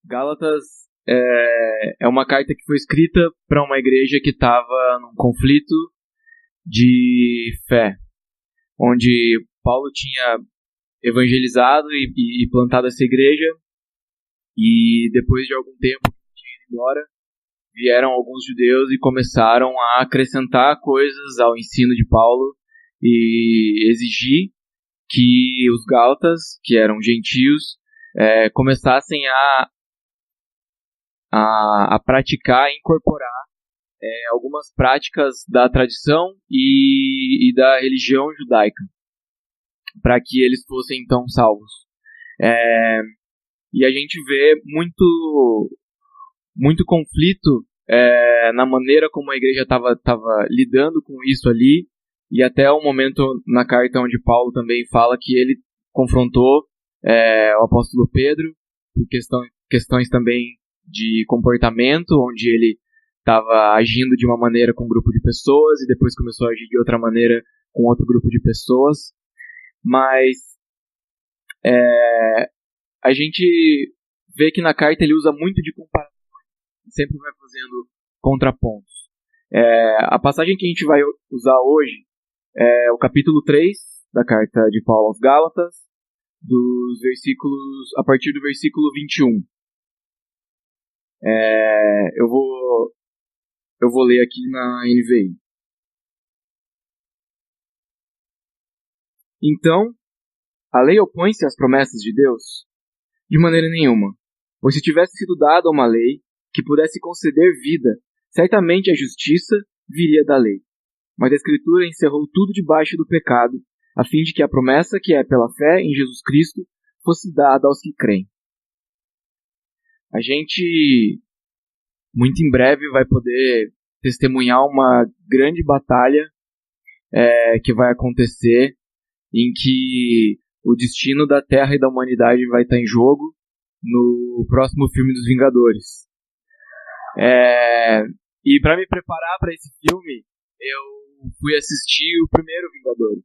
Gálatas é uma carta que foi escrita para uma igreja que estava num conflito de fé, onde Paulo tinha evangelizado e plantado essa igreja, e depois de algum tempo que tinha ido embora, vieram alguns judeus e começaram a acrescentar coisas ao ensino de Paulo e exigir que os gálatas, que eram gentios, começassem a praticar, incorporar algumas práticas da tradição e da religião judaica, para que eles fossem então salvos. E a gente vê muito conflito na maneira como a igreja estava lidando com isso ali, e até o momento na carta onde Paulo também fala que ele confrontou o apóstolo Pedro por questões também de comportamento, onde ele estava agindo de uma maneira com um grupo de pessoas e depois começou a agir de outra maneira com outro grupo de pessoas. Mas a gente vê que na carta ele usa muito de comparações, sempre vai fazendo contrapontos. A passagem que a gente vai usar hoje é o capítulo 3 da carta de Paulo aos Gálatas, a partir do versículo 21. Eu vou ler aqui na NVI. Então, a lei opõe-se às promessas de Deus? De maneira nenhuma. Pois se tivesse sido dada uma lei que pudesse conceder vida, certamente a justiça viria da lei. Mas a Escritura encerrou tudo debaixo do pecado, a fim de que a promessa que é pela fé em Jesus Cristo fosse dada aos que creem. A gente, muito em breve, vai poder testemunhar uma grande batalha que vai acontecer, em que o destino da Terra e da humanidade vai estar em jogo no próximo filme dos Vingadores. E para me preparar para esse filme, eu fui assistir o primeiro Vingadores.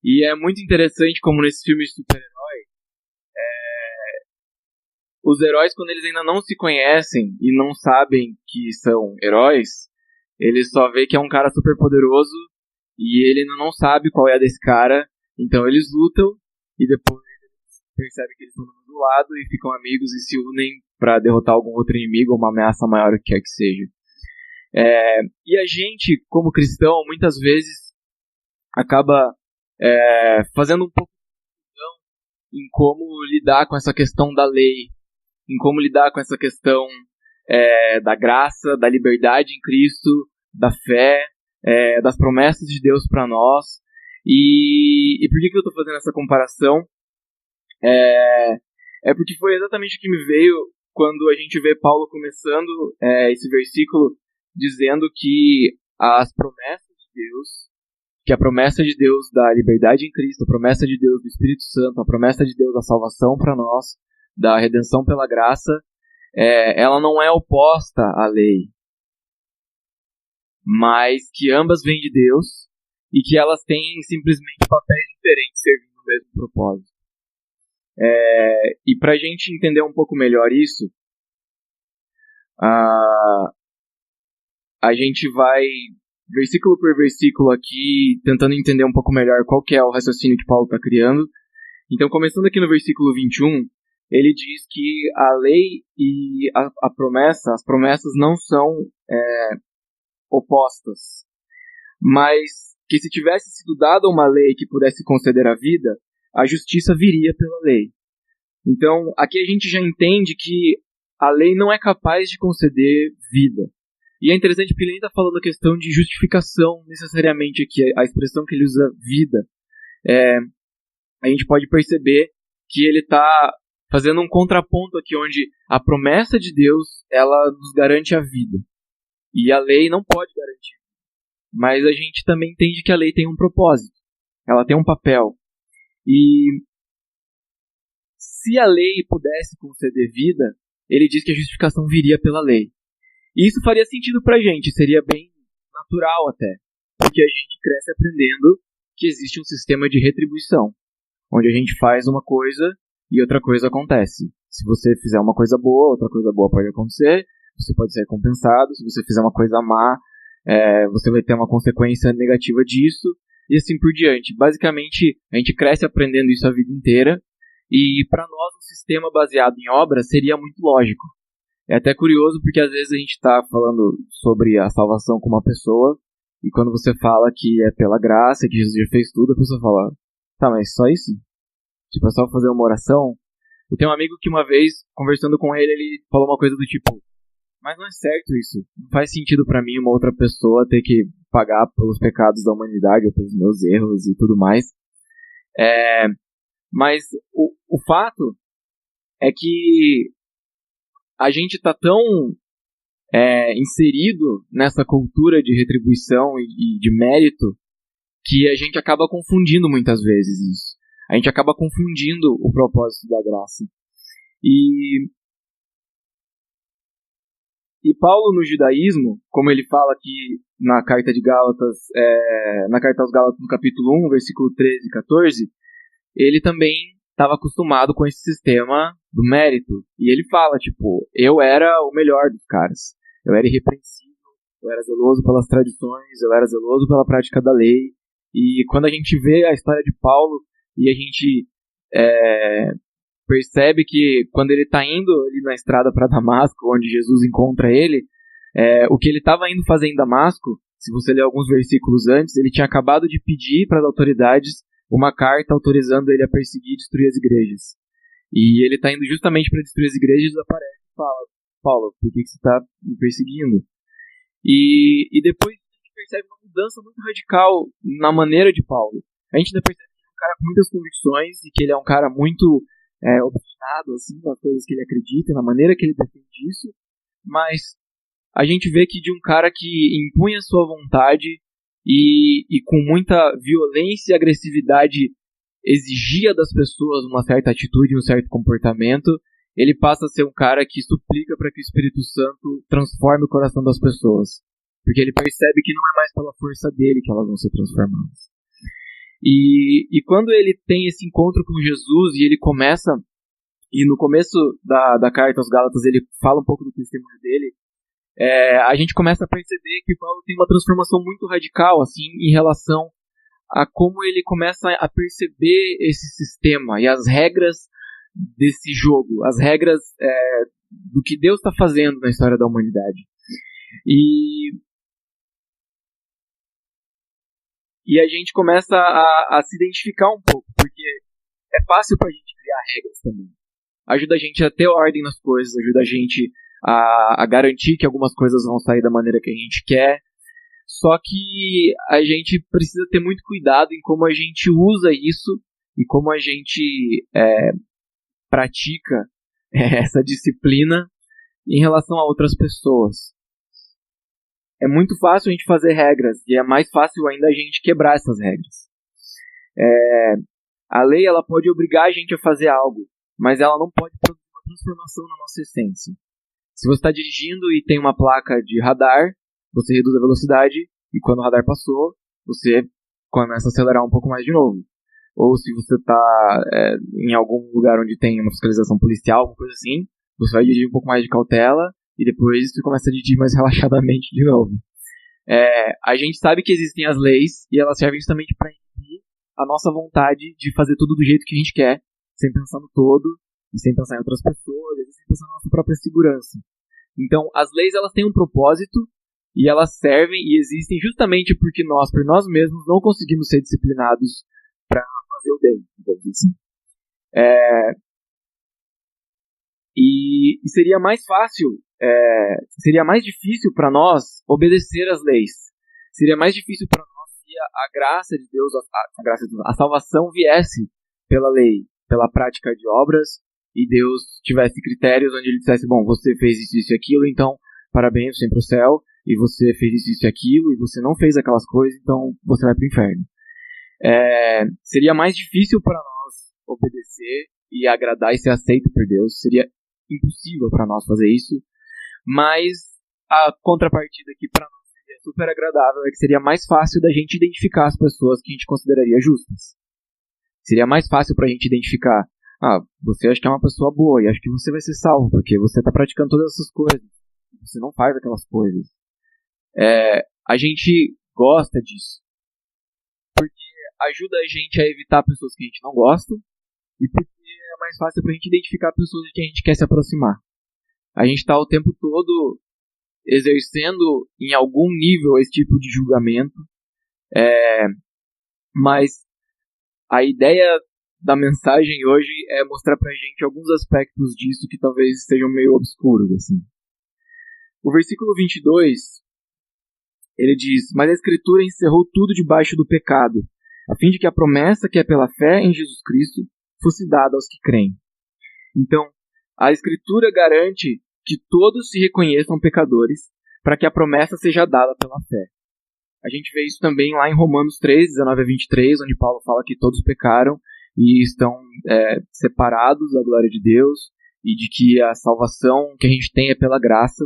E é muito interessante como nesse filme de super-herói, os heróis, quando eles ainda não se conhecem e não sabem que são heróis, eles só vê que é um cara super poderoso e ele ainda não sabe qual é a desse cara. Então eles lutam e depois eles percebem que eles estão do lado e ficam amigos e se unem para derrotar algum outro inimigo ou uma ameaça maior, o que quer que seja. E a gente, como cristão, muitas vezes acaba fazendo um pouco de confusão em como lidar com essa questão da lei, em como lidar com essa questão da graça, da liberdade em Cristo, da fé, das promessas de Deus para nós. E por que eu estou fazendo essa comparação? Porque foi exatamente o que me veio quando a gente vê Paulo começando esse versículo dizendo que as promessas de Deus, que a promessa de Deus da liberdade em Cristo, a promessa de Deus do Espírito Santo, a promessa de Deus da salvação para nós, da redenção pela graça, ela não é oposta à lei, mas que ambas vêm de Deus e que elas têm simplesmente papéis diferentes servindo o mesmo propósito. E para a gente entender um pouco melhor isso, a gente vai versículo por versículo aqui, tentando entender um pouco melhor qual que é o raciocínio que Paulo está criando. Então, começando aqui no versículo 21, ele diz que a lei e a promessa, as promessas não são opostas, mas que se tivesse sido dada uma lei que pudesse conceder a vida, a justiça viria pela lei. Então, aqui a gente já entende que a lei não é capaz de conceder vida. E é interessante porque ele nem está falando a questão de justificação necessariamente aqui, a expressão que ele usa, vida. A gente pode perceber que ele está fazendo um contraponto aqui, onde a promessa de Deus, ela nos garante a vida. E a lei não pode garantir. Mas a gente também entende que a lei tem um propósito. Ela tem um papel. E se a lei pudesse conceder vida, ele diz que a justificação viria pela lei. E isso faria sentido pra gente, seria bem natural até. Porque a gente cresce aprendendo que existe um sistema de retribuição, onde a gente faz uma coisa e outra coisa acontece. Se você fizer uma coisa boa, outra coisa boa pode acontecer, você pode ser recompensado. Se você fizer uma coisa má, você vai ter uma consequência negativa disso, e assim por diante. Basicamente, a gente cresce aprendendo isso a vida inteira, e para nós um sistema baseado em obras seria muito lógico. É até curioso porque às vezes a gente está falando sobre a salvação com uma pessoa, e quando você fala que é pela graça, que Jesus já fez tudo, a pessoa fala, tá, mas só isso? Tipo, é só fazer uma oração? Eu tenho um amigo que uma vez, conversando com ele, ele falou uma coisa do tipo, mas não é certo isso. Não faz sentido pra mim uma outra pessoa ter que pagar pelos pecados da humanidade, ou pelos meus erros e tudo mais. Mas o fato é que a gente tá tão inserido nessa cultura de retribuição e de mérito que a gente acaba confundindo muitas vezes isso. A gente acaba confundindo o propósito da graça. E Paulo, no judaísmo, como ele fala aqui na carta de Gálatas, na carta aos Gálatas, no capítulo 1, versículo 13 e 14, ele também estava acostumado com esse sistema do mérito. E ele fala, tipo, eu era o melhor dos caras. Eu era irrepreensível, eu era zeloso pelas tradições, eu era zeloso pela prática da lei. E quando a gente vê a história de Paulo e a gente percebe que quando ele está indo ali na estrada para Damasco, onde Jesus encontra ele, o que ele estava indo fazer em Damasco, se você ler alguns versículos antes, ele tinha acabado de pedir para as autoridades uma carta autorizando ele a perseguir e destruir as igrejas. E ele está indo justamente para destruir as igrejas e aparece e fala, Paulo, por que você está me perseguindo? E depois a gente percebe uma mudança muito radical na maneira de Paulo. A gente ainda percebe que ele é um cara com muitas convicções e que ele é um cara muito obstinado assim, nas coisas que ele acredita, na maneira que ele defende isso, mas a gente vê que de um cara que impunha sua vontade e com muita violência e agressividade exigia das pessoas uma certa atitude, um certo comportamento, ele passa a ser um cara que suplica para que o Espírito Santo transforme o coração das pessoas, porque ele percebe que não é mais pela força dele que elas vão ser transformadas. E quando ele tem esse encontro com Jesus e ele começa, e no começo da carta aos Gálatas ele fala um pouco do testemunho dele, a gente começa a perceber que Paulo tem uma transformação muito radical assim, em relação a como ele começa a perceber esse sistema e as regras desse jogo, as regras do que Deus está fazendo na história da humanidade. E a gente começa a se identificar um pouco, porque é fácil pra gente criar regras também. Ajuda a gente a ter ordem nas coisas, ajuda a gente a garantir que algumas coisas vão sair da maneira que a gente quer. Só que a gente precisa ter muito cuidado em como a gente usa isso e como a gente pratica essa disciplina em relação a outras pessoas. É muito fácil a gente fazer regras e é mais fácil ainda a gente quebrar essas regras. A lei ela pode obrigar a gente a fazer algo, mas ela não pode produzir uma transformação na nossa essência. Se você está dirigindo e tem uma placa de radar, você reduz a velocidade e quando o radar passou, você começa a acelerar um pouco mais de novo. Ou se você está em algum lugar onde tem uma fiscalização policial, alguma coisa assim, você vai dirigir um pouco mais de cautela e depois você começa a dirigir mais relaxadamente de novo. A gente sabe que existem as leis e elas servem justamente para inibir a nossa vontade de fazer tudo do jeito que a gente quer, sem pensar no todo, e sem pensar em outras pessoas, e sem pensar na nossa própria segurança. Então, as leis elas têm um propósito e elas servem e existem justamente porque nós, por nós mesmos, não conseguimos ser disciplinados para fazer o bem, vamos dizer assim. E seria mais fácil, seria mais difícil para nós obedecer às leis. Seria mais difícil para nós se a graça de Deus, a salvação viesse pela lei, pela prática de obras, e Deus tivesse critérios onde ele dissesse, bom, você fez isso e aquilo, então parabéns, você vai para o céu, e você fez isso e aquilo, e você não fez aquelas coisas, então você vai para o inferno. Seria mais difícil para nós obedecer e agradar e ser aceito por Deus. Seria impossível para nós fazer isso, mas a contrapartida que para nós seria super agradável é que seria mais fácil da gente identificar as pessoas que a gente consideraria justas. Seria mais fácil para a gente identificar Você acha que é uma pessoa boa e acha que você vai ser salvo, porque você está praticando todas essas coisas. Você não faz aquelas coisas. A gente gosta disso, porque ajuda a gente a evitar pessoas que a gente não gosta, e porque é mais fácil pra gente identificar pessoas de quem a gente quer se aproximar. A gente está o tempo todo exercendo em algum nível esse tipo de julgamento, mas a ideia da mensagem hoje é mostrar pra gente alguns aspectos disso que talvez estejam meio obscuros, assim. O versículo 22, ele diz: mas a Escritura encerrou tudo debaixo do pecado, a fim de que a promessa que é pela fé em Jesus Cristo fosse dada aos que creem. Então, a Escritura garante que todos se reconheçam pecadores, para que a promessa seja dada pela fé. A gente vê isso também lá em Romanos 3, 19 a 23, onde Paulo fala que todos pecaram e estão separados da glória de Deus, e de que a salvação que a gente tem é pela graça.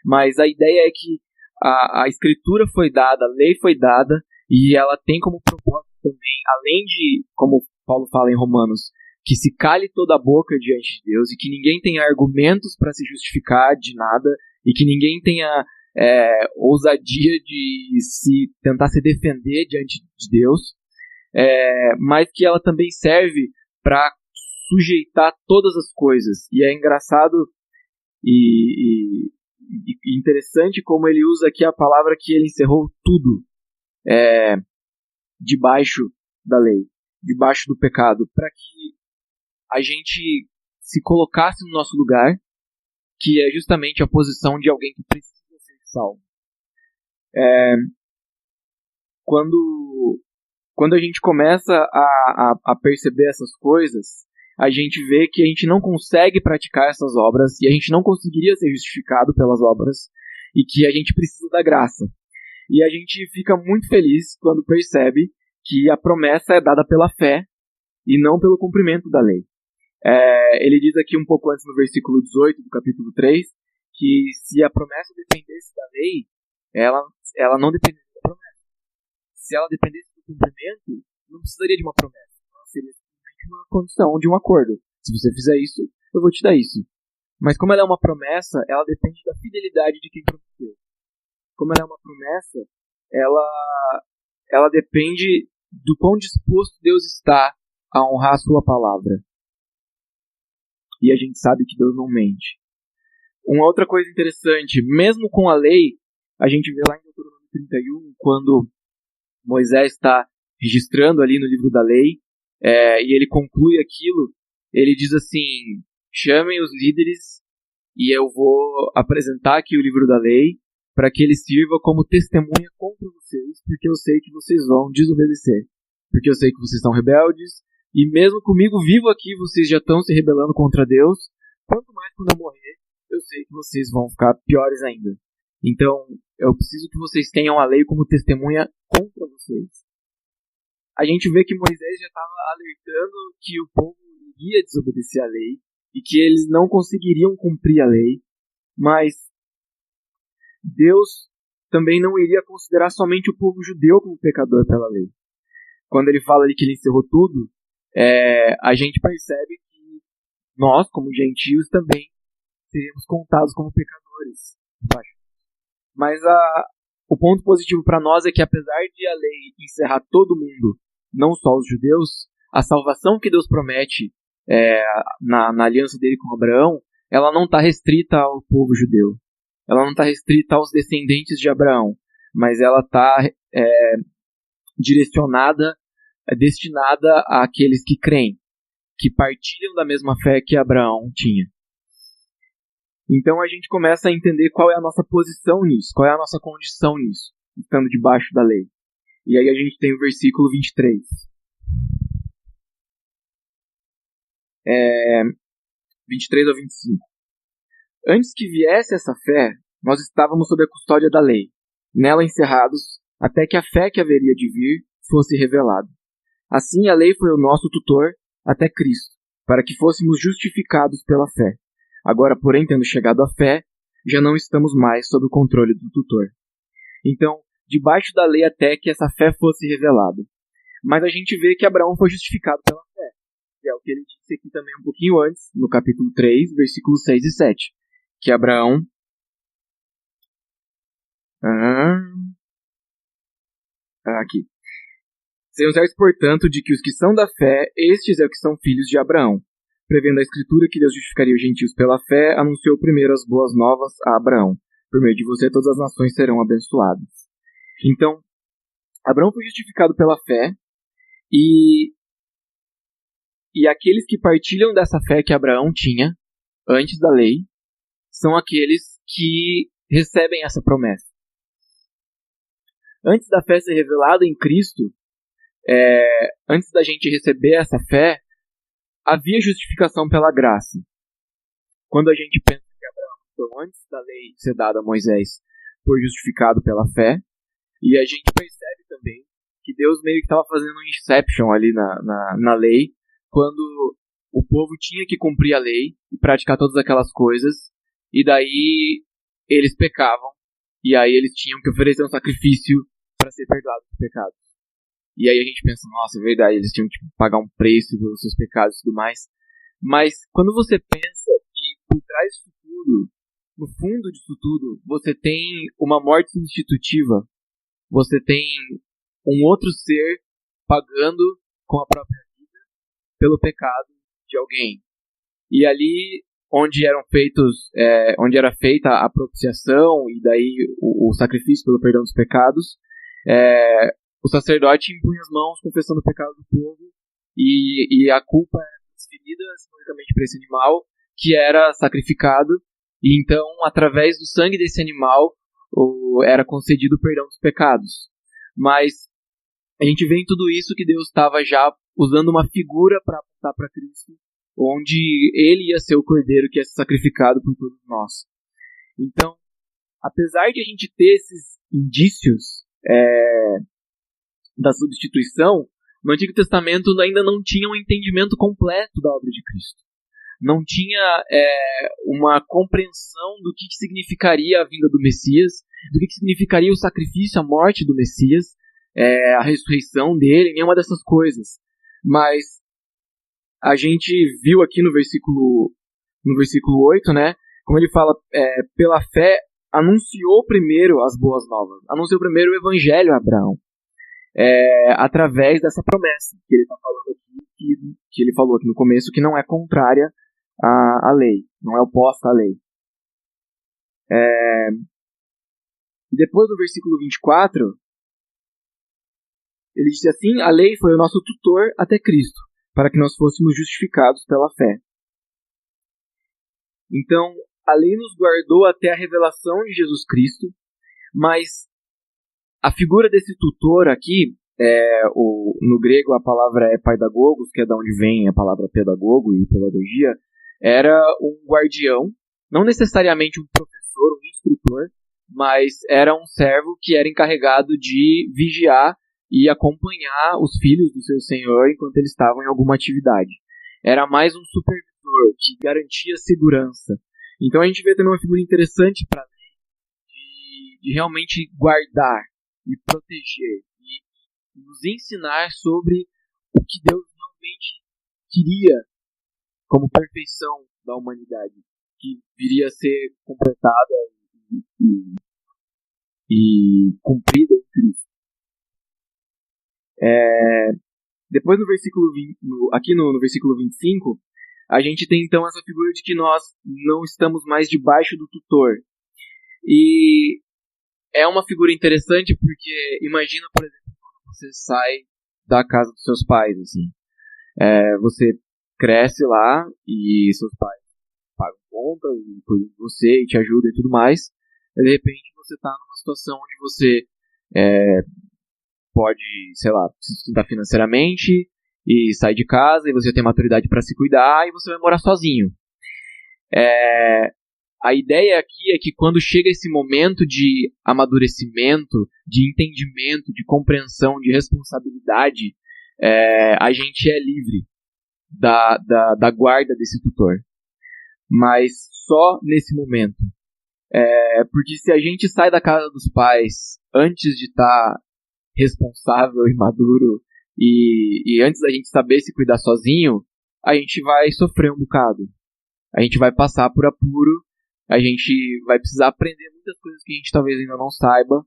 Mas a ideia é que a Escritura foi dada, a lei foi dada, e ela tem como propósito também, além de, como Paulo fala em Romanos, que se cale toda a boca diante de Deus, e que ninguém tenha argumentos para se justificar de nada, e que ninguém tenha ousadia de tentar se defender diante de Deus, mas que ela também serve para sujeitar todas as coisas. E é engraçado e interessante como ele usa aqui a palavra que ele encerrou tudo debaixo da lei, debaixo do pecado, para que a gente se colocasse no nosso lugar, que é justamente a posição de alguém que precisa ser salvo. Quando a gente começa a perceber essas coisas, a gente vê que a gente não consegue praticar essas obras, e a gente não conseguiria ser justificado pelas obras, e que a gente precisa da graça. E a gente fica muito feliz quando percebe que a promessa é dada pela fé, e não pelo cumprimento da lei. Ele diz aqui um pouco antes no versículo 18 do capítulo 3, que se a promessa dependesse da lei, ela não dependeria da promessa. Se ela dependesse do cumprimento, não precisaria de uma promessa. Ela seria simplesmente uma condição de um acordo. Se você fizer isso, eu vou te dar isso. Mas como ela é uma promessa, ela depende da fidelidade de quem prometeu. Como ela é uma promessa, ela depende do quão disposto Deus está a honrar a sua palavra. E a gente sabe que Deus não mente. Uma outra coisa interessante, mesmo com a lei, a gente vê lá em Deuteronômio 31, quando Moisés está registrando ali no livro da lei, e ele conclui aquilo, ele diz assim: chamem os líderes e eu vou apresentar aqui o livro da lei para que ele sirva como testemunha contra vocês, porque eu sei que vocês vão desobedecer, porque eu sei que vocês são rebeldes, e mesmo comigo vivo aqui vocês já estão se rebelando contra Deus. Quanto mais quando eu morrer, eu sei que vocês vão ficar piores ainda. Então, eu preciso que vocês tenham a lei como testemunha contra vocês. A gente vê que Moisés já estava alertando que o povo iria desobedecer a lei e que eles não conseguiriam cumprir a lei, mas Deus também não iria considerar somente o povo judeu como pecador pela lei. Quando ele fala ali que ele encerrou tudo, a gente percebe que nós, como gentios, também seríamos contados como pecadores. Mas o ponto positivo para nós é que, apesar de a lei encerrar todo mundo, não só os judeus, a salvação que Deus promete na aliança dele com Abraão, ela não está restrita ao povo judeu. Ela não está restrita aos descendentes de Abraão, mas ela está destinada àqueles que creem, que partilham da mesma fé que Abraão tinha. Então a gente começa a entender qual é a nossa posição nisso, qual é a nossa condição nisso, estando debaixo da lei. E aí a gente tem o versículo 23. 23 ao 25. Antes que viesse essa fé, nós estávamos sob a custódia da lei, nela encerrados, até que a fé que haveria de vir fosse revelada. Assim a lei foi o nosso tutor até Cristo, para que fôssemos justificados pela fé. Agora, porém, tendo chegado à fé, já não estamos mais sob o controle do tutor. Então, debaixo da lei até que essa fé fosse revelada. Mas a gente vê que Abraão foi justificado pela fé. que é o que ele disse aqui também um pouquinho antes, no capítulo 3, versículos 6 e 7, que Abraão... aqui. Sejam certos, portanto, de que os que são da fé, estes é o que são filhos de Abraão. Prevendo a Escritura que Deus justificaria os gentios pela fé, anunciou primeiro as boas novas a Abraão. Por meio de você, todas as nações serão abençoadas. Então, Abraão foi justificado pela fé, e aqueles que partilham dessa fé que Abraão tinha, antes da lei, são aqueles que recebem essa promessa. Antes da fé ser revelada em Cristo, antes da gente receber essa fé, havia justificação pela graça. Quando a gente pensa que Abraão, então, antes da lei ser dada a Moisés, foi justificado pela fé, e a gente percebe também que Deus meio que estava fazendo um inception ali na lei, quando o povo tinha que cumprir a lei e praticar todas aquelas coisas, e daí eles pecavam, e aí eles tinham que oferecer um sacrifício para ser perdoados dos pecados. E aí a gente pensa, nossa, é verdade, eles tinham que pagar um preço pelos seus pecados e tudo mais. Mas quando você pensa que por trás disso tudo, no fundo disso tudo, você tem uma morte substitutiva, você tem um outro ser pagando com a própria vida pelo pecado de alguém. E ali onde onde era feita a propiciação e daí o sacrifício pelo perdão dos pecados, o sacerdote impunha as mãos confessando o pecado do povo, e a culpa era transferida simbolicamente para esse animal que era sacrificado, e então através do sangue desse animal era concedido o perdão dos pecados. Mas a gente vê em tudo isso que Deus estava já usando uma figura para apontar para Cristo, onde ele ia ser o cordeiro que ia ser sacrificado por todos nós. Então, apesar de a gente ter esses indícios da substituição, no Antigo Testamento ainda não tinha um entendimento completo da obra de Cristo. Não tinha uma compreensão do que significaria a vinda do Messias, do que significaria o sacrifício, a morte do Messias, a ressurreição dele, nenhuma dessas coisas. Mas a gente viu aqui no versículo 8, né, como ele fala, pela fé anunciou primeiro as boas novas, anunciou primeiro o evangelho a Abraão, através dessa promessa que ele está falando aqui, que ele falou aqui no começo, que não é contrária à lei, não é oposta à lei. Depois do versículo 24, ele diz assim: a lei foi o nosso tutor até Cristo, para que nós fôssemos justificados pela fé. Então, a lei nos guardou até a revelação de Jesus Cristo, mas a figura desse tutor aqui, no grego a palavra é paidagogos, que é da onde vem a palavra pedagogo e pedagogia, era um guardião, não necessariamente um professor, um instrutor, mas era um servo que era encarregado de vigiar e acompanhar os filhos do seu senhor enquanto eles estavam em alguma atividade. Era mais um supervisor que garantia segurança. Então a gente vê também uma figura interessante para a lei, de realmente guardar e proteger e nos ensinar sobre o que Deus realmente queria como perfeição da humanidade, que viria a ser completada e cumprida em Cristo. Depois no versículo 20, aqui no versículo 25, a gente tem então essa figura de que nós não estamos mais debaixo do tutor. E é uma figura interessante porque imagina, por exemplo, quando você sai da casa dos seus pais, assim. Você cresce lá e seus pais pagam conta e cuidam de você e te ajudam e tudo mais. E de repente você está numa situação onde você pode, sei lá, se sustentar financeiramente e sair de casa, e você tem maturidade para se cuidar e você vai morar sozinho. A ideia aqui é que quando chega esse momento de amadurecimento, de entendimento, de compreensão, de responsabilidade, a gente é livre da guarda desse tutor. Mas só nesse momento. Porque se a gente sai da casa dos pais antes de estar responsável e maduro, e antes da gente saber se cuidar sozinho, a gente vai sofrer um bocado. A gente vai passar por apuro, a gente vai precisar aprender muitas coisas que a gente talvez ainda não saiba.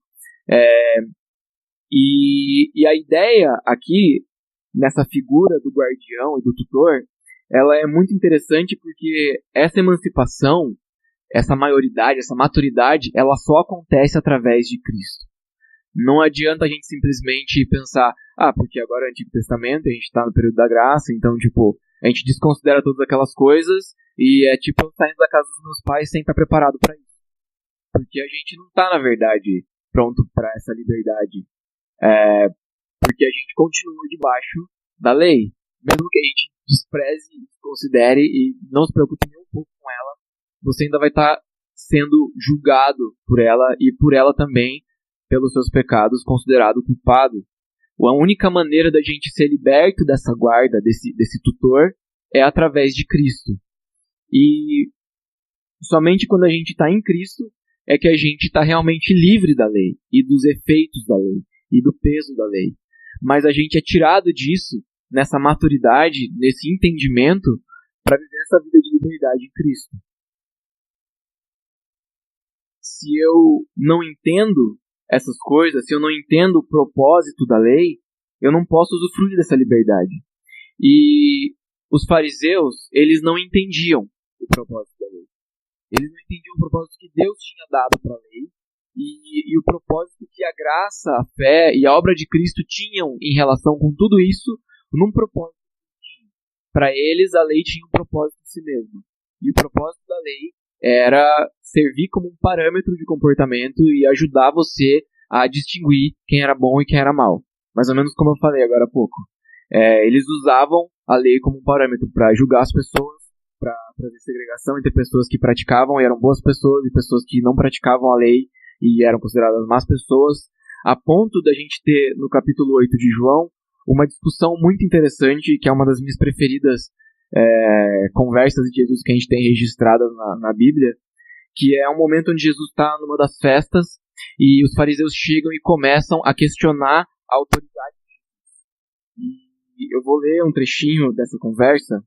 E a ideia aqui, nessa figura do guardião e do tutor, ela é muito interessante porque essa emancipação, essa maioridade, essa maturidade, ela só acontece através de Cristo. Não adianta a gente simplesmente pensar, porque agora é o Antigo Testamento, a gente está no período da graça, então, a gente desconsidera todas aquelas coisas e é tipo eu saindo da casa dos meus pais sem estar preparado para isso. Porque a gente não está, na verdade, pronto para essa liberdade. Porque a gente continua debaixo da lei. Mesmo que a gente despreze, considere e não se preocupe nem um pouco com ela, você ainda vai estar sendo julgado por ela e por ela também, pelos seus pecados, considerado culpado. A única maneira da gente ser liberto dessa guarda, desse tutor, é através de Cristo. E somente quando a gente está em Cristo é que a gente está realmente livre da lei e dos efeitos da lei e do peso da lei. Mas a gente é tirado disso, nessa maturidade, nesse entendimento, para viver essa vida de liberdade em Cristo. Se eu não entendo essas coisas, se eu não entendo o propósito da lei, eu não posso usufruir dessa liberdade. E os fariseus, eles não entendiam o propósito da lei. Eles não entendiam o propósito que Deus tinha dado para a lei e o propósito que a graça, a fé e a obra de Cristo tinham em relação com tudo isso, num propósito. Para eles, a lei tinha um propósito em si mesma. E o propósito da lei era servir como um parâmetro de comportamento e ajudar você a distinguir quem era bom e quem era mal. Mais ou menos como eu falei agora há pouco. Eles usavam a lei como um parâmetro para julgar as pessoas, para fazer segregação entre pessoas que praticavam e eram boas pessoas e pessoas que não praticavam a lei e eram consideradas más pessoas, a ponto da gente ter, no capítulo 8 de João, uma discussão muito interessante, que é uma das minhas preferidas conversas de Jesus que a gente tem registradas na Bíblia, que é um momento onde Jesus está numa das festas e os fariseus chegam e começam a questionar a autoridade. E eu vou ler um trechinho dessa conversa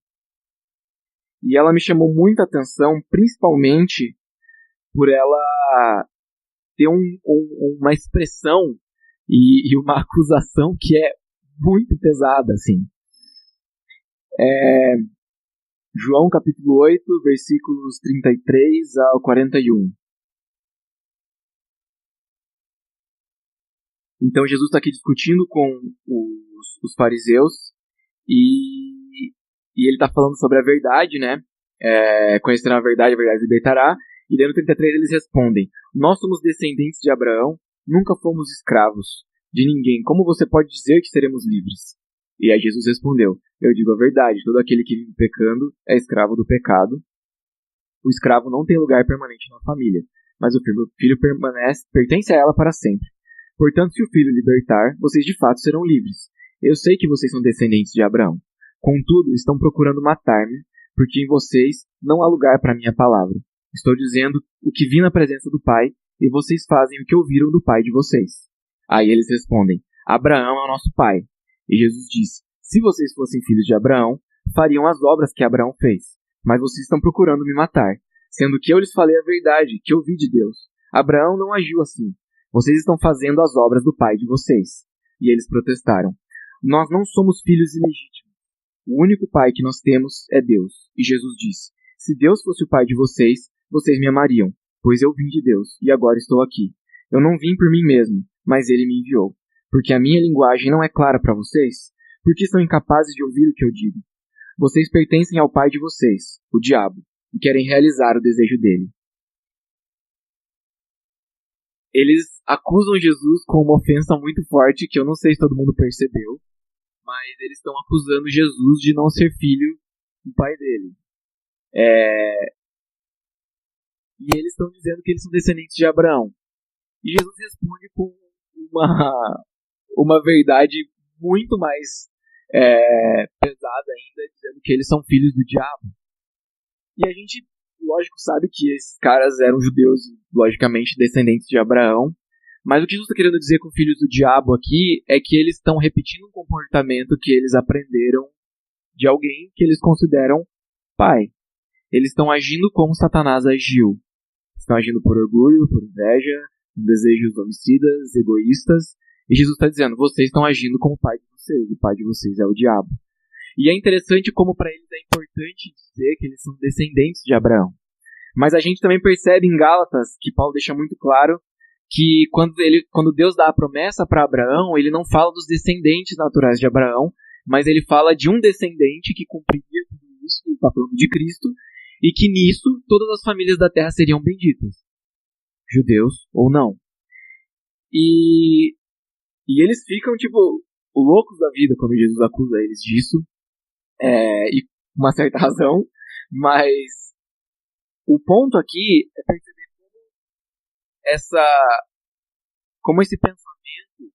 e ela me chamou muita atenção, principalmente por ela ter uma expressão e uma acusação que é muito pesada, assim. João capítulo 8, versículos 33 ao 41. Então Jesus está aqui discutindo com os fariseus e ele está falando sobre a verdade, né? Conhecendo a verdade libertará. E daí no 33 eles respondem: nós somos descendentes de Abraão, nunca fomos escravos de ninguém. Como você pode dizer que seremos livres? E aí Jesus respondeu: eu digo a verdade, todo aquele que vive pecando é escravo do pecado. O escravo não tem lugar permanente na família, mas o filho pertence a ela para sempre. Portanto, se o filho libertar, vocês de fato serão livres. Eu sei que vocês são descendentes de Abraão. Contudo, estão procurando matar-me, porque em vocês não há lugar para a minha palavra. Estou dizendo o que vi na presença do Pai, e vocês fazem o que ouviram do pai de vocês. Aí eles respondem: Abraão é o nosso pai. E Jesus disse: se vocês fossem filhos de Abraão, fariam as obras que Abraão fez. Mas vocês estão procurando me matar, sendo que eu lhes falei a verdade, que ouvi de Deus. Abraão não agiu assim. Vocês estão fazendo as obras do pai de vocês. E eles protestaram: nós não somos filhos ilegítimos. O único pai que nós temos é Deus. E Jesus disse: se Deus fosse o pai de vocês, vocês me amariam, pois eu vim de Deus e agora estou aqui. Eu não vim por mim mesmo, mas ele me enviou. Porque a minha linguagem não é clara para vocês? Porque são incapazes de ouvir o que eu digo? Vocês pertencem ao pai de vocês, o diabo, e querem realizar o desejo dele. Eles acusam Jesus com uma ofensa muito forte, que eu não sei se todo mundo percebeu, mas eles estão acusando Jesus de não ser filho do pai dele. E eles estão dizendo que eles são descendentes de Abraão. E Jesus responde com uma verdade muito mais pesada ainda, dizendo que eles são filhos do diabo. E a gente, lógico, sabe que esses caras eram judeus, logicamente descendentes de Abraão. Mas o que Jesus está querendo dizer com filhos do diabo aqui é que eles estão repetindo um comportamento que eles aprenderam de alguém que eles consideram pai. Eles estão agindo como Satanás agiu. Estão agindo por orgulho, por inveja, com desejos homicidas, egoístas. E Jesus está dizendo, vocês estão agindo como o pai de vocês. O pai de vocês é o diabo. E é interessante como para eles é importante dizer que eles são descendentes de Abraão. Mas a gente também percebe em Gálatas, que Paulo deixa muito claro, que quando Deus dá a promessa para Abraão, ele não fala dos descendentes naturais de Abraão, mas ele fala de um descendente que cumpriria tudo isso, ele está falando de Cristo, e que nisso todas as famílias da terra seriam benditas, judeus ou não. E eles ficam, tipo, loucos da vida quando Jesus acusa eles disso, e com uma certa razão, mas o ponto aqui é perceber como esse pensamento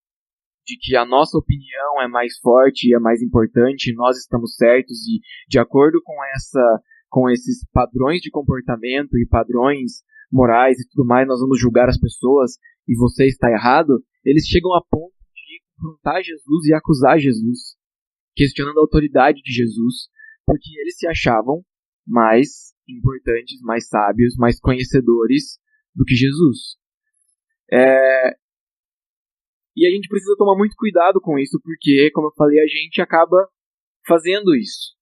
de que a nossa opinião é mais forte e é mais importante, nós estamos certos e de acordo com esses padrões de comportamento e padrões morais e tudo mais, nós vamos julgar as pessoas e você está errado, eles chegam a ponto de confrontar Jesus e acusar Jesus, questionando a autoridade de Jesus, porque eles se achavam mais importantes, mais sábios, mais conhecedores do que Jesus. E a gente precisa tomar muito cuidado com isso, porque, como eu falei, a gente acaba fazendo isso.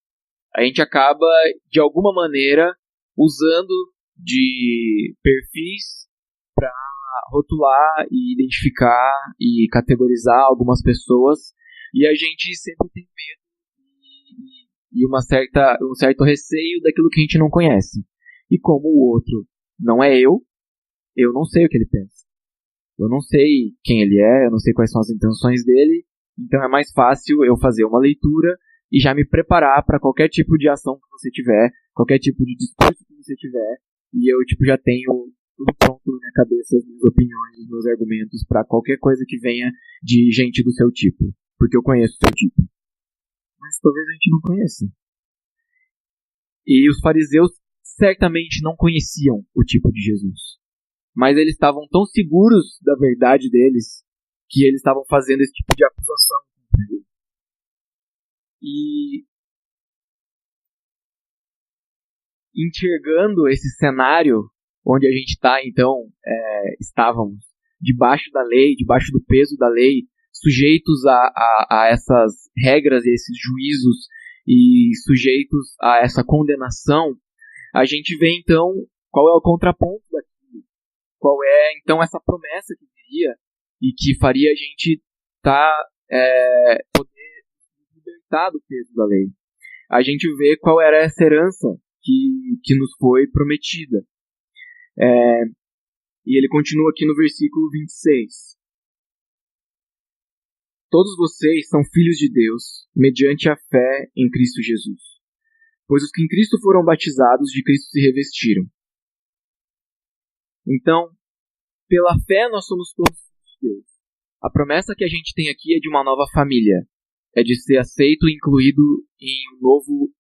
A gente acaba, de alguma maneira, usando de perfis para rotular e identificar e categorizar algumas pessoas, e a gente sempre tem medo e um certo receio daquilo que a gente não conhece. E como o outro não é eu não sei o que ele pensa. Eu não sei quem ele é, eu não sei quais são as intenções dele, então é mais fácil eu fazer uma leitura e já me preparar para qualquer tipo de ação que você tiver, qualquer tipo de discurso que você tiver, e eu já tenho tudo pronto na minha cabeça, as minhas opiniões, os meus argumentos para qualquer coisa que venha de gente do seu tipo, porque eu conheço o seu tipo. Mas talvez a gente não conheça. E os fariseus certamente não conheciam o tipo de Jesus. Mas eles estavam tão seguros da verdade deles que eles estavam fazendo esse tipo de acusação. E enxergando esse cenário onde a gente está, então, estávamos debaixo da lei, debaixo do peso da lei, sujeitos a essas regras e esses juízos e sujeitos a essa condenação, a gente vê, então, qual é o contraponto daquilo. Qual é, então, essa promessa que viria e que faria a gente poder libertar do peso da lei. A gente vê qual era essa herança que nos foi prometida. E ele continua aqui no versículo 26. Todos vocês são filhos de Deus, mediante a fé em Cristo Jesus. Pois os que em Cristo foram batizados, de Cristo se revestiram. Então, pela fé nós somos todos filhos de Deus. A promessa que a gente tem aqui é de uma nova família. É de ser aceito e incluído em um novo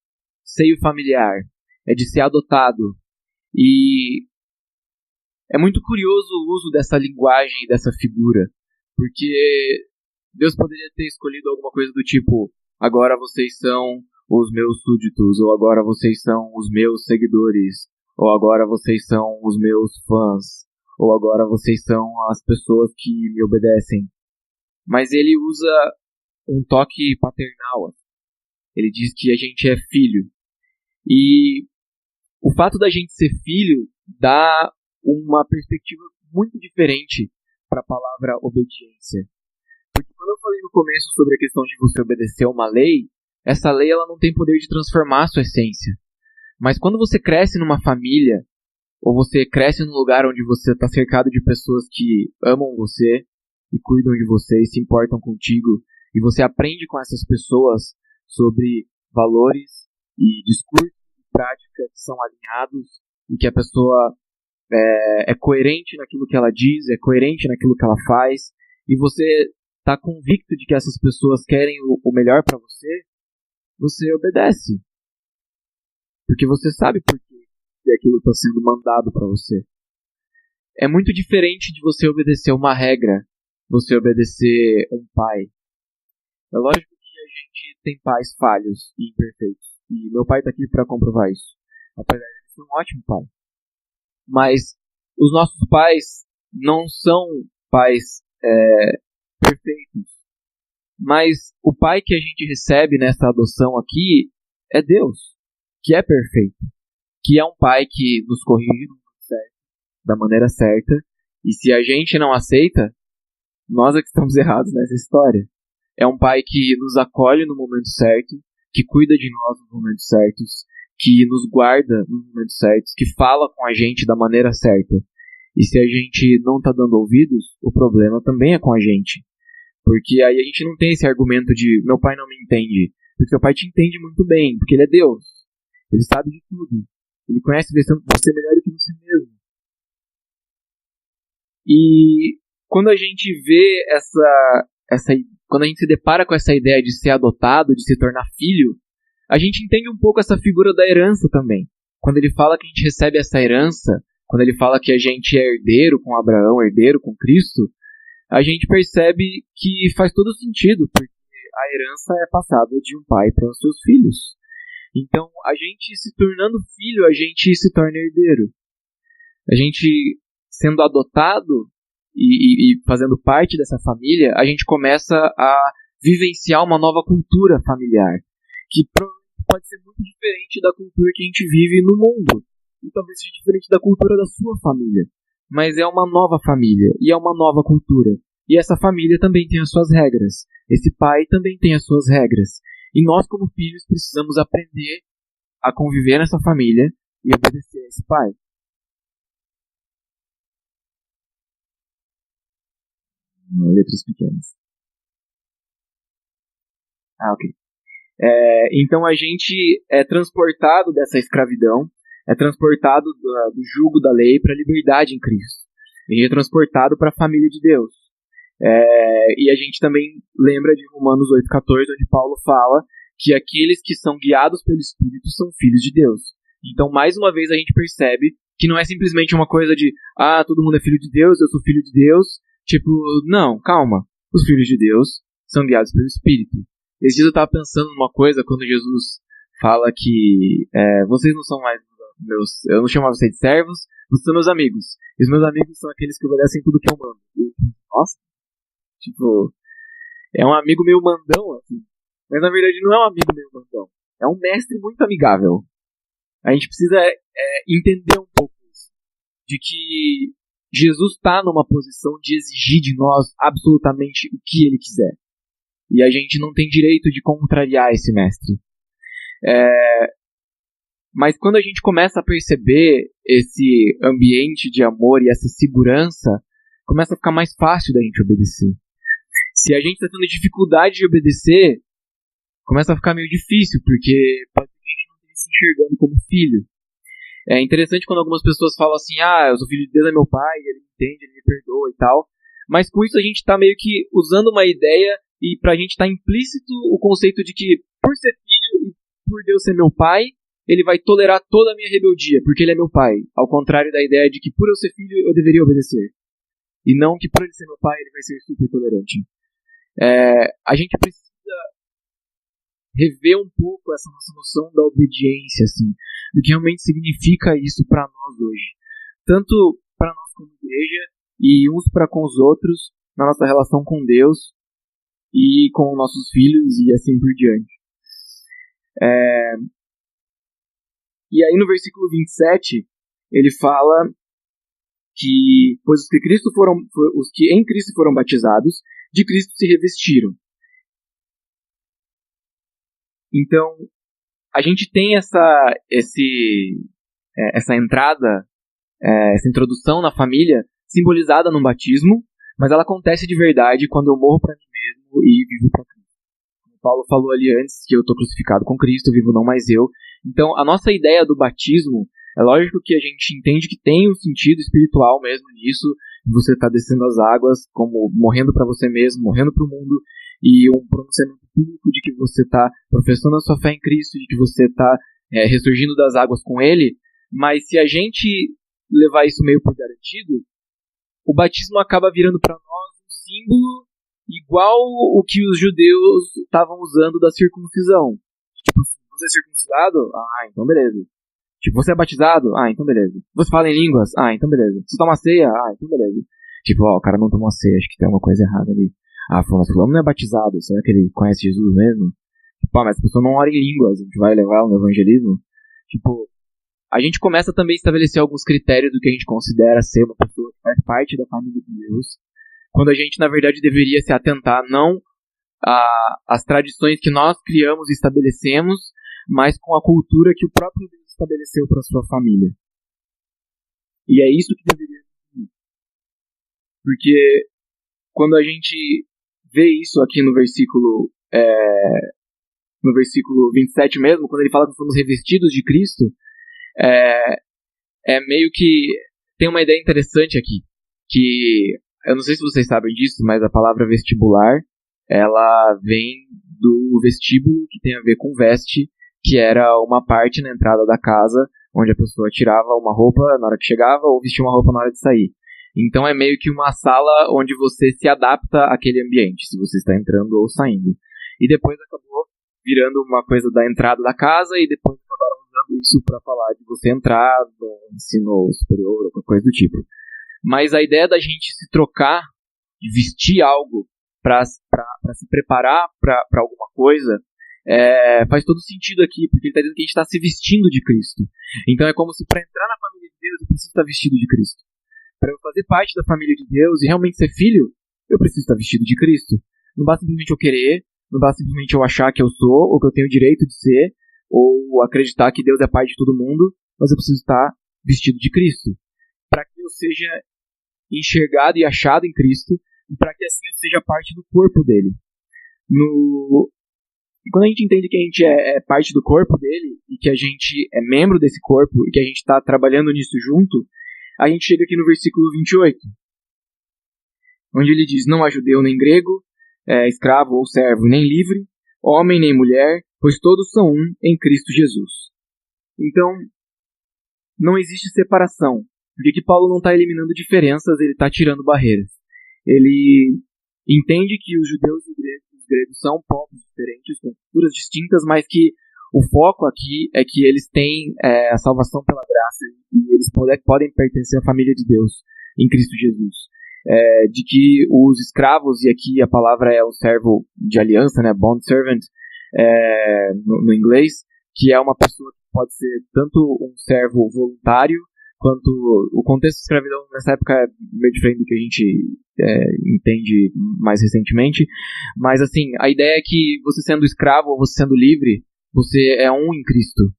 seio familiar. É de ser adotado. E é muito curioso o uso dessa linguagem e dessa figura. Porque Deus poderia ter escolhido alguma coisa do tipo: agora vocês são os meus súditos, ou agora vocês são os meus seguidores, ou agora vocês são os meus fãs, ou agora vocês são as pessoas que me obedecem. Mas ele usa um toque paternal. Ele diz que a gente é filho. E o fato da gente ser filho dá uma perspectiva muito diferente para a palavra obediência. Porque quando eu falei no começo sobre a questão de você obedecer a uma lei, essa lei ela não tem poder de transformar a sua essência. Mas quando você cresce numa família, ou você cresce num lugar onde você está cercado de pessoas que amam você, e cuidam de você, e se importam contigo, e você aprende com essas pessoas sobre valores e discursos e práticas que são alinhados, e que a pessoa é coerente naquilo que ela diz, é coerente naquilo que ela faz, e você está convicto de que essas pessoas querem o melhor para você, você obedece. Porque você sabe por que aquilo está sendo mandado para você. É muito diferente de você obedecer uma regra, você obedecer um pai. É lógico que a gente tem pais falhos e imperfeitos. E meu pai está aqui para comprovar isso. Apesar de ele ser um ótimo pai. Mas os nossos pais não são pais perfeitos. Mas o pai que a gente recebe nessa adoção aqui é Deus, que é perfeito. Que é um pai que nos corrige da maneira certa. E se a gente não aceita, nós é que estamos errados nessa história. É um pai que nos acolhe no momento certo, que cuida de nós nos momentos certos, que nos guarda nos momentos certos, que fala com a gente da maneira certa. E se a gente não está dando ouvidos, o problema também é com a gente. Porque aí a gente não tem esse argumento de meu pai não me entende. Porque seu pai te entende muito bem, porque ele é Deus. Ele sabe de tudo. Ele conhece você melhor do que você mesmo. E quando a gente vê quando a gente se depara com essa ideia de ser adotado, de se tornar filho, a gente entende um pouco essa figura da herança também. Quando ele fala que a gente recebe essa herança, quando ele fala que a gente é herdeiro com Abraão, herdeiro com Cristo, a gente percebe que faz todo sentido, porque a herança é passada de um pai para os seus filhos. Então, a gente se tornando filho, a gente se torna herdeiro. A gente sendo adotado e fazendo parte dessa família, a gente começa a vivenciar uma nova cultura familiar, que pode ser muito diferente da cultura que a gente vive no mundo, e talvez seja diferente da cultura da sua família, mas é uma nova família, e é uma nova cultura, e essa família também tem as suas regras, esse pai também tem as suas regras, e nós como filhos precisamos aprender a conviver nessa família e obedecer a esse pai. Letras pequenas. Ok. Então a gente é transportado dessa escravidão, é transportado do jugo da lei para a liberdade em Cristo. A gente é transportado para a família de Deus. E a gente também lembra de Romanos 8,14, onde Paulo fala que aqueles que são guiados pelo Espírito são filhos de Deus. Então, mais uma vez, a gente percebe que não é simplesmente uma coisa de todo mundo é filho de Deus, eu sou filho de Deus. Tipo, não, calma. Os filhos de Deus são guiados pelo Espírito. Esses dias eu estava pensando numa coisa quando Jesus fala que vocês não são mais meus... Eu não chamo vocês de servos, vocês são meus amigos. E os meus amigos são aqueles que obedecem tudo que eu mando. Nossa, tipo, é um amigo meio mandão, assim. Mas na verdade não é um amigo meio mandão. É um mestre muito amigável. A gente precisa entender um pouco isso. De que Jesus está numa posição de exigir de nós absolutamente o que ele quiser. E a gente não tem direito de contrariar esse mestre. Mas quando a gente começa a perceber esse ambiente de amor e essa segurança, começa a ficar mais fácil da gente obedecer. Se a gente está tendo dificuldade de obedecer, começa a ficar meio difícil, porque pode ser que a gente não esteja se enxergando como filho. É interessante quando algumas pessoas falam assim, eu sou filho de Deus, é meu pai, ele me entende, ele me perdoa e tal. Mas com isso a gente está meio que usando uma ideia e pra gente tá implícito o conceito de que por ser filho e por Deus ser meu pai, ele vai tolerar toda a minha rebeldia, porque ele é meu pai. Ao contrário da ideia de que por eu ser filho eu deveria obedecer. E não que por ele ser meu pai ele vai ser super tolerante. A gente precisa rever um pouco essa nossa noção da obediência, assim, do que realmente significa isso para nós hoje. Tanto para nós como igreja e uns para com os outros, na nossa relação com Deus e com nossos filhos e assim por diante. E aí no versículo 27, ele fala que pois os que em Cristo foram batizados, de Cristo se revestiram. Então, a gente tem essa entrada, essa introdução na família simbolizada no batismo, mas ela acontece de verdade quando eu morro para mim mesmo e vivo para Cristo. Como Paulo falou ali antes, que eu estou crucificado com Cristo, vivo não mais eu. Então, a nossa ideia do batismo, é lógico que a gente entende que tem um sentido espiritual mesmo nisso, você está descendo as águas, como morrendo para você mesmo, morrendo para o mundo, e um pronunciamento público de que você está professando a sua fé em Cristo, de que você está ressurgindo das águas com Ele, mas se a gente levar isso meio por garantido, o batismo acaba virando para nós um símbolo igual o que os judeus estavam usando da circuncisão. Tipo, você é circuncidado? Ah, então beleza. Tipo, você é batizado? Ah, então beleza. Você fala em línguas? Ah, então beleza. Você toma ceia? Ah, então beleza. Tipo, ó, o cara não tomou ceia, acho que tem alguma coisa errada ali. Ah, mas fulano não é batizado, será que ele conhece Jesus mesmo? Tipo, mas a pessoa não ora em línguas, a gente vai levar no evangelismo? Tipo, a gente começa também a estabelecer alguns critérios do que a gente considera ser uma pessoa que faz parte da família de Deus, quando a gente, na verdade, deveria se atentar não às tradições que nós criamos e estabelecemos, mas com a cultura que o próprio Deus estabeleceu para a sua família. E é isso que deveria ser. Porque quando a gente vê isso aqui no versículo 27 mesmo, quando ele fala que somos revestidos de Cristo, é meio que tem uma ideia interessante aqui, que eu não sei se vocês sabem disso, mas a palavra vestibular, ela vem do vestíbulo, que tem a ver com veste, que era uma parte na entrada da casa, onde a pessoa tirava uma roupa na hora que chegava ou vestia uma roupa na hora de sair. Então é meio que uma sala onde você se adapta àquele ambiente, se você está entrando ou saindo. E depois acabou virando uma coisa da entrada da casa e depois acabaram usando isso para falar de você entrar no ensino superior ou qualquer coisa do tipo. Mas a ideia da gente se trocar, de vestir algo para se preparar para alguma coisa, faz todo sentido aqui, porque ele está dizendo que a gente está se vestindo de Cristo. Então é como se para entrar na família de Deus eu preciso estar vestido de Cristo. Para eu fazer parte da família de Deus e realmente ser filho, eu preciso estar vestido de Cristo. Não basta simplesmente eu querer, não basta simplesmente eu achar que eu sou, ou que eu tenho o direito de ser, ou acreditar que Deus é pai de todo mundo, mas eu preciso estar vestido de Cristo. Para que eu seja enxergado e achado em Cristo, e para que assim eu seja parte do corpo dele. Quando a gente entende que a gente é parte do corpo dele, e que a gente é membro desse corpo, e que a gente está trabalhando nisso junto, a gente chega aqui no versículo 28, onde ele diz: não há judeu nem grego, escravo ou servo, nem livre, homem nem mulher, pois todos são um em Cristo Jesus. Então, não existe separação, porque aqui Paulo não está eliminando diferenças, ele está tirando barreiras. Ele entende que os judeus e os gregos são povos diferentes, com culturas distintas, mas que o foco aqui é que eles têm a salvação pela graça e eles podem pertencer à família de Deus em Cristo Jesus. De que os escravos, e aqui a palavra é o servo de aliança, né, bond servant, no inglês, que é uma pessoa que pode ser tanto um servo voluntário, quanto o contexto de escravidão nessa época é meio diferente do que a gente entende mais recentemente, mas assim, a ideia é que você sendo escravo ou você sendo livre, você é um em Cristo.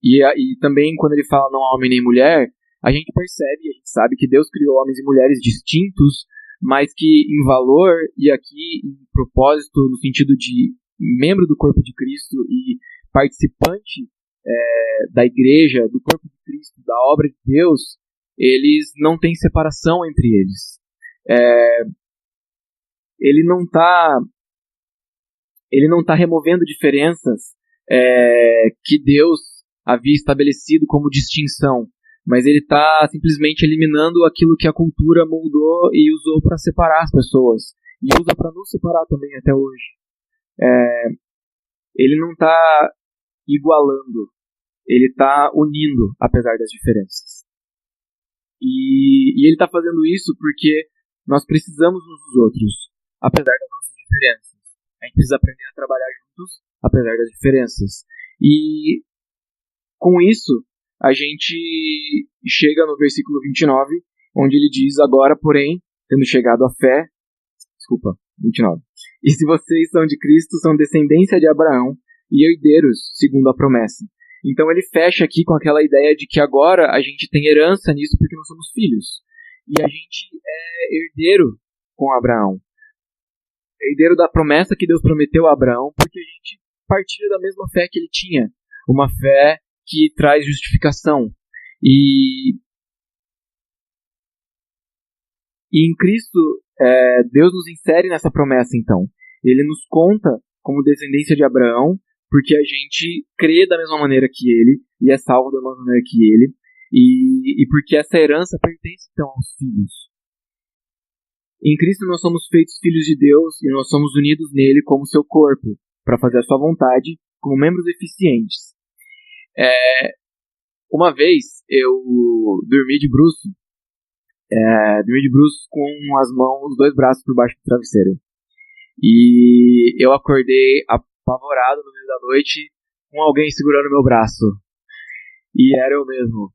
E também quando ele fala não há homem nem mulher, a gente percebe, a gente sabe que Deus criou homens e mulheres distintos, mas que em valor e aqui em propósito, no sentido de membro do corpo de Cristo e participante da igreja, do corpo de Cristo, da obra de Deus, eles não têm separação entre eles. Ele não está removendo diferenças que Deus havia estabelecido como distinção, mas ele está simplesmente eliminando aquilo que a cultura moldou e usou para separar as pessoas, e usa para nos separar também até hoje. Ele não está igualando, ele está unindo, apesar das diferenças. E ele está fazendo isso porque nós precisamos uns dos outros, apesar das nossas diferenças. A gente precisa aprender a trabalhar juntos, apesar das diferenças. E com isso, a gente chega no versículo 29, onde ele diz: agora, porém, tendo chegado à fé... Desculpa, 29. E se vocês são de Cristo, são descendência de Abraão e herdeiros, segundo a promessa. Então ele fecha aqui com aquela ideia de que agora a gente tem herança nisso porque nós somos filhos. E a gente é herdeiro com Abraão. Herdeiro da promessa que Deus prometeu a Abraão, porque a gente partilha da mesma fé que ele tinha. Uma fé que traz justificação. E em Cristo, Deus nos insere nessa promessa, então. Ele nos conta como descendência de Abraão, porque a gente crê da mesma maneira que ele, e é salvo da mesma maneira que ele, e porque essa herança pertence, então, aos filhos. Em Cristo nós somos feitos filhos de Deus e nós somos unidos nele como seu corpo, para fazer a sua vontade, como membros eficientes. Uma vez eu dormi de bruços com as mãos, os dois braços por baixo do travesseiro. E eu acordei apavorado no meio da noite com alguém segurando meu braço. E era eu mesmo.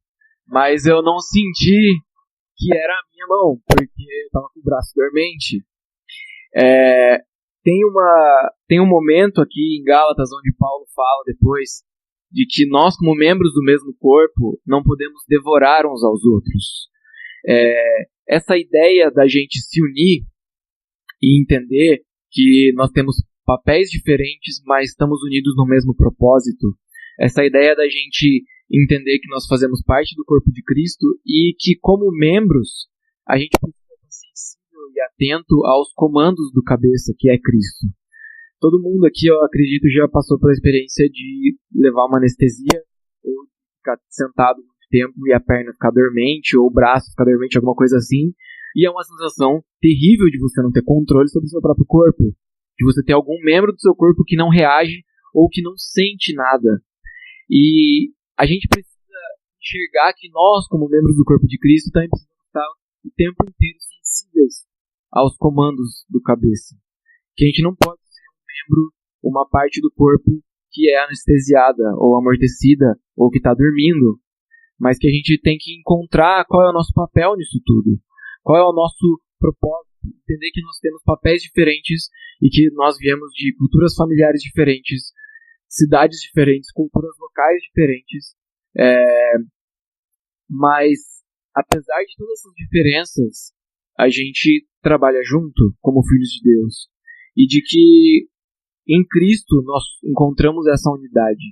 Mas eu não senti que era a minha mão, porque eu tava com o braço dormente. Tem um momento aqui em Gálatas onde Paulo fala depois de que nós, como membros do mesmo corpo, não podemos devorar uns aos outros. Essa ideia da gente se unir e entender que nós temos papéis diferentes, mas estamos unidos no mesmo propósito. Essa ideia da gente entender que nós fazemos parte do corpo de Cristo e que, como membros, a gente precisa estar sensível e atento aos comandos do cabeça, que é Cristo. Todo mundo aqui, eu acredito, já passou pela experiência de levar uma anestesia ou ficar sentado muito tempo e a perna ficar dormente ou o braço ficar dormente, alguma coisa assim. E é uma sensação terrível de você não ter controle sobre o seu próprio corpo, de você ter algum membro do seu corpo que não reage ou que não sente nada. E a gente precisa enxergar que nós, como membros do corpo de Cristo, também precisamos estar o tempo inteiro sensíveis aos comandos do cabeça. Que a gente não pode ser um membro, uma parte do corpo que é anestesiada ou amortecida ou que está dormindo, mas que a gente tem que encontrar qual é o nosso papel nisso tudo. Qual é o nosso propósito? Entender que nós temos papéis diferentes e que nós viemos de culturas familiares diferentes, cidades diferentes, culturas locais diferentes. Mas, apesar de todas essas diferenças, a gente trabalha junto como filhos de Deus. E de que em Cristo nós encontramos essa unidade.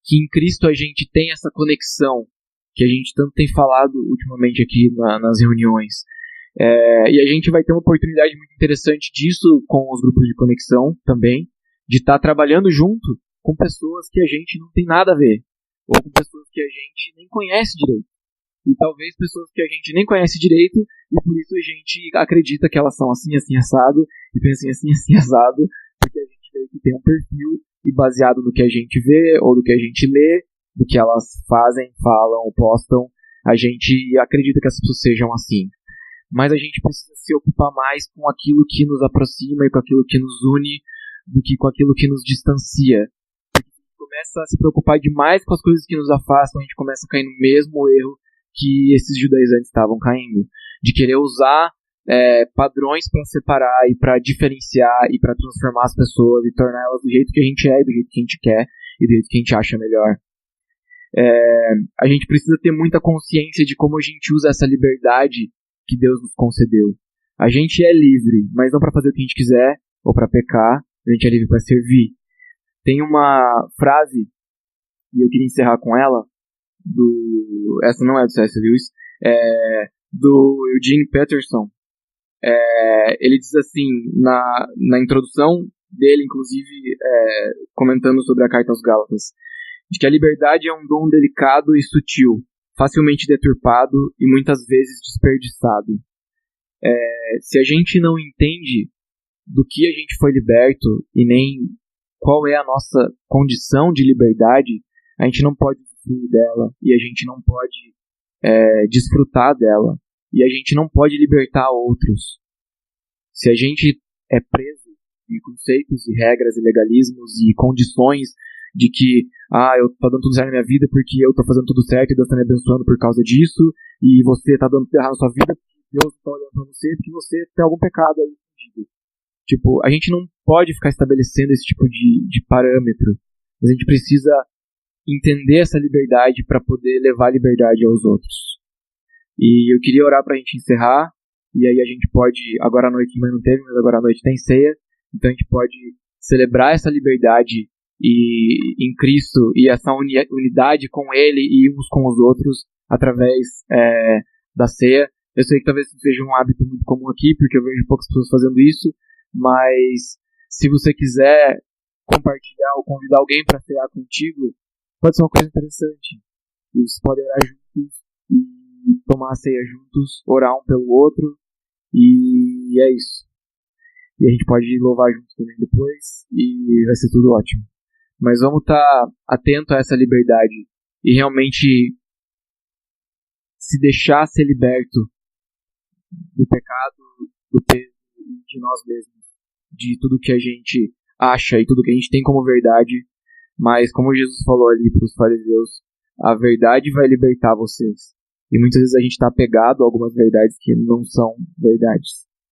Que em Cristo a gente tem essa conexão que a gente tanto tem falado ultimamente aqui nas reuniões. E a gente vai ter uma oportunidade muito interessante disso com os grupos de conexão também, de estar trabalhando junto com pessoas que a gente não tem nada a ver, ou com pessoas que a gente nem conhece direito. E talvez pessoas que a gente nem conhece direito, e por isso a gente acredita que elas são assim, assim, assado, e pensam assim, assim, assado, porque a gente meio que tem um perfil, e baseado no que a gente vê, ou do que a gente lê, do que elas fazem, falam, postam, a gente acredita que as pessoas sejam assim. Mas a gente precisa se ocupar mais com aquilo que nos aproxima e com aquilo que nos une do que com aquilo que nos distancia. Porque a gente começa a se preocupar demais com as coisas que nos afastam, a gente começa a cair no mesmo erro que esses judaizantes estavam caindo. De querer usar padrões para separar e para diferenciar e para transformar as pessoas e tornar elas do jeito que a gente é, do jeito que a gente quer e do jeito que a gente acha melhor. A gente precisa ter muita consciência de como a gente usa essa liberdade que Deus nos concedeu. A gente é livre, mas não para fazer o que a gente quiser ou para pecar, a gente é livre para servir. Tem uma frase, e eu queria encerrar com ela, essa não é do C.S. Lewis, do Eugene Peterson. Ele diz assim, na introdução dele, inclusive, comentando sobre a carta aos Gálatas, de que a liberdade é um dom delicado e sutil, facilmente deturpado e muitas vezes desperdiçado. Se a gente não entende do que a gente foi liberto e nem qual é a nossa condição de liberdade, a gente não pode usufruir dela e a gente não pode desfrutar dela e a gente não pode libertar outros. Se a gente é preso em conceitos e regras e legalismos e condições de que eu tô dando tudo certo na minha vida porque eu tô fazendo tudo certo e Deus tá me abençoando por causa disso, e você tá dando tudo errado na sua vida porque Deus tá olhando pra você porque você tem algum pecado aí. Tipo, a gente não pode ficar estabelecendo esse tipo de parâmetro, mas a gente precisa entender essa liberdade para poder levar a liberdade aos outros. E eu queria orar pra gente encerrar, e aí a gente pode, agora à noite, mas não teve, mas agora à noite tem ceia, então a gente pode celebrar essa liberdade em Cristo e essa unidade com Ele e uns com os outros através da ceia. Eu sei que talvez isso seja um hábito muito comum aqui, porque eu vejo poucas pessoas fazendo isso, mas se você quiser compartilhar ou convidar alguém para cear contigo, pode ser uma coisa interessante. Vocês podem orar juntos e tomar a ceia juntos, orar um pelo outro E é isso. E a gente pode louvar juntos também depois e vai ser tudo ótimo. Mas vamos estar atento a essa liberdade e realmente se deixar ser liberto do pecado, do peso de nós mesmos, de tudo que a gente acha e tudo que a gente tem como verdade. Mas como Jesus falou ali para os fariseus, a verdade vai libertar vocês. E muitas vezes a gente está apegado a algumas verdades que não são verdades.